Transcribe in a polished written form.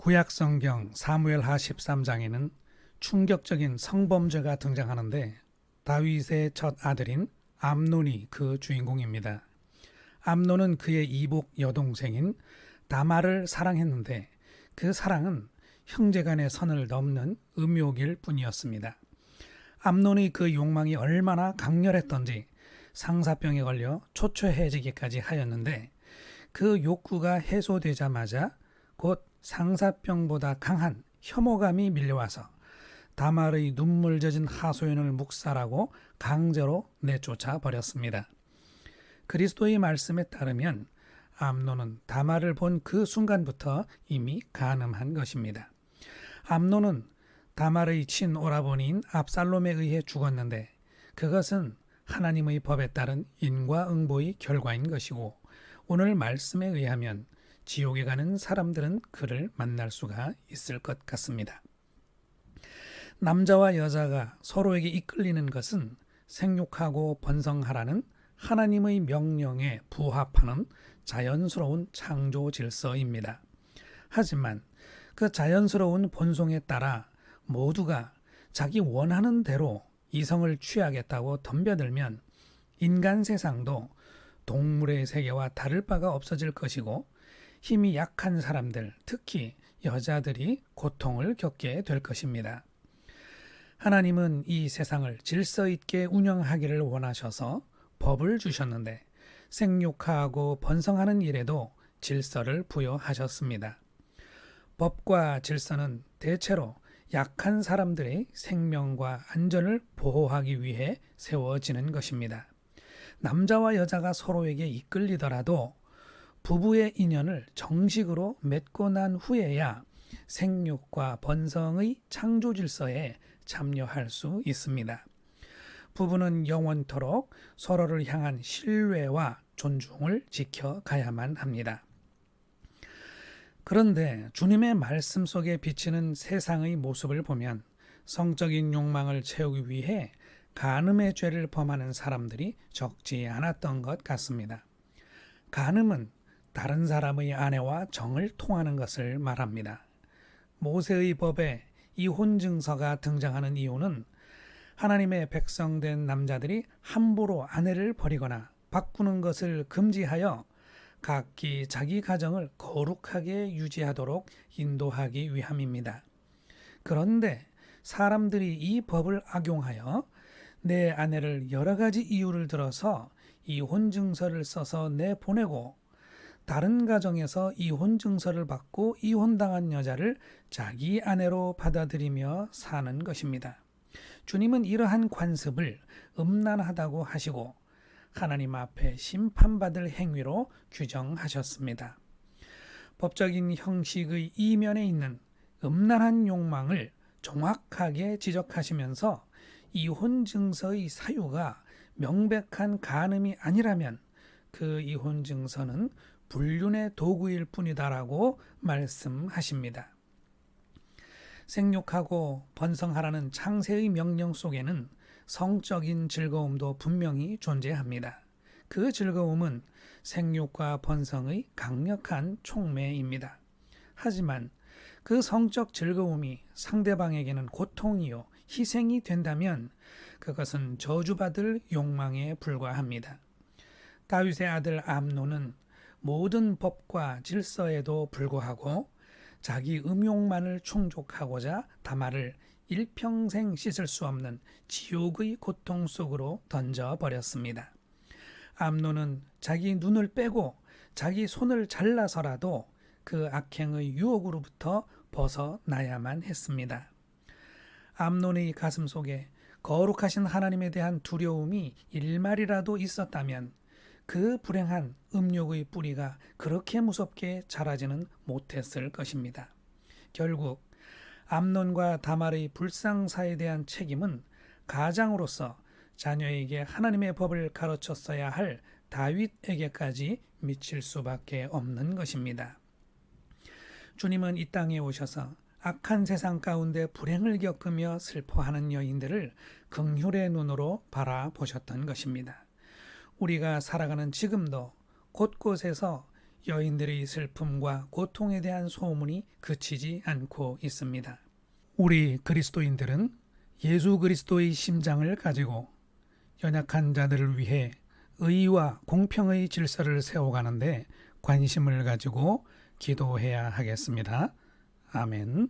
구약성경 사무엘하 13장에는 충격적인 성범죄가 등장하는데 다윗의 첫 아들인 암논이 그 주인공입니다. 암논은 그의 이복 여동생인 다말을 사랑했는데 그 사랑은 형제간의 선을 넘는 음욕일 뿐이었습니다. 암논의 그 욕망이 얼마나 강렬했던지 상사병에 걸려 초췌해지기까지 하였는데 그 욕구가 해소되자마자 곧 상사병보다 강한 혐오감이 밀려와서 다말의 눈물 젖은 하소연을 묵살하고 강제로 내쫓아 버렸습니다. 그리스도의 말씀에 따르면 암논은 다말을 본 그 순간부터 이미 간음한 것입니다. 암논은 다말의 친오라버니인 압살롬에 의해 죽었는데 그것은 하나님의 법에 따른 인과응보의 결과인 것이고 오늘 말씀에 의하면 지옥에 가는 사람들은 그를 만날 수가 있을 것 같습니다. 남자와 여자가 서로에게 이끌리는 것은 생육하고 번성하라는 하나님의 명령에 부합하는 자연스러운 창조 질서입니다. 하지만 그 자연스러운 본성에 따라 모두가 자기 원하는 대로 이성을 취하겠다고 덤벼들면 인간 세상도 동물의 세계와 다를 바가 없어질 것이고 힘이 약한 사람들, 특히 여자들이 고통을 겪게 될 것입니다. 하나님은 이 세상을 질서 있게 운영하기를 원하셔서 법을 주셨는데 생육하고 번성하는 일에도 질서를 부여하셨습니다. 법과 질서는 대체로 약한 사람들의 생명과 안전을 보호하기 위해 세워지는 것입니다. 남자와 여자가 서로에게 이끌리더라도 부부의 인연을 정식으로 맺고 난 후에야 생육과 번성의 창조 질서에 참여할 수 있습니다. 부부는 영원토록 서로를 향한 신뢰와 존중을 지켜가야만 합니다. 그런데 주님의 말씀 속에 비치는 세상의 모습을 보면 성적인 욕망을 채우기 위해 간음의 죄를 범하는 사람들이 적지 않았던 것 같습니다. 간음은 다른 사람의 아내와 정을 통하는 것을 말합니다. 모세의 법에 이혼 증서가 등장하는 이유는 하나님의 백성된 남자들이 함부로 아내를 버리거나 바꾸는 것을 금지하여 각기 자기 가정을 거룩하게 유지하도록 인도하기 위함입니다. 그런데 사람들이 이 법을 악용하여 내 아내를 여러 가지 이유를 들어서 이혼 증서를 써서 내보내고 다른 가정에서 이혼 증서를 받고 이혼당한 여자를 자기 아내로 받아들이며 사는 것입니다. 주님은 이러한 관습을 음란하다고 하시고 하나님 앞에 심판받을 행위로 규정하셨습니다. 법적인 형식의 이면에 있는 음란한 욕망을 정확하게 지적하시면서 이혼 증서의 사유가 명백한 간음이 아니라면 그 이혼 증서는 불륜의 도구일 뿐이다라고 말씀하십니다. 생육하고 번성하라는 창세의 명령 속에는 성적인 즐거움도 분명히 존재합니다. 그 즐거움은 생육과 번성의 강력한 촉매입니다. 하지만 그 성적 즐거움이 상대방에게는 고통이요 희생이 된다면 그것은 저주받을 욕망에 불과합니다. 다윗의 아들 암논은 모든 법과 질서에도 불구하고 자기 음욕만을 충족하고자 다말을 일평생 씻을 수 없는 지옥의 고통 속으로 던져버렸습니다. 암논은 자기 눈을 빼고 자기 손을 잘라서라도 그 악행의 유혹으로부터 벗어나야만 했습니다. 암논의 가슴 속에 거룩하신 하나님에 대한 두려움이 일말이라도 있었다면 그 불행한 음욕의 뿌리가 그렇게 무섭게 자라지는 못했을 것입니다. 결국 암논과 다말의 불상사에 대한 책임은 가장으로서 자녀에게 하나님의 법을 가르쳤어야 할 다윗에게까지 미칠 수밖에 없는 것입니다. 주님은 이 땅에 오셔서 악한 세상 가운데 불행을 겪으며 슬퍼하는 여인들을 긍휼의 눈으로 바라보셨던 것입니다. 우리가 살아가는 지금도 곳곳에서 여인들의 슬픔과 고통에 대한 소문이 그치지 않고 있습니다. 우리 그리스도인들은 예수 그리스도의 심장을 가지고 연약한 자들을 위해 의와 공평의 질서를 세워가는데 관심을 가지고 기도해야 하겠습니다. 아멘.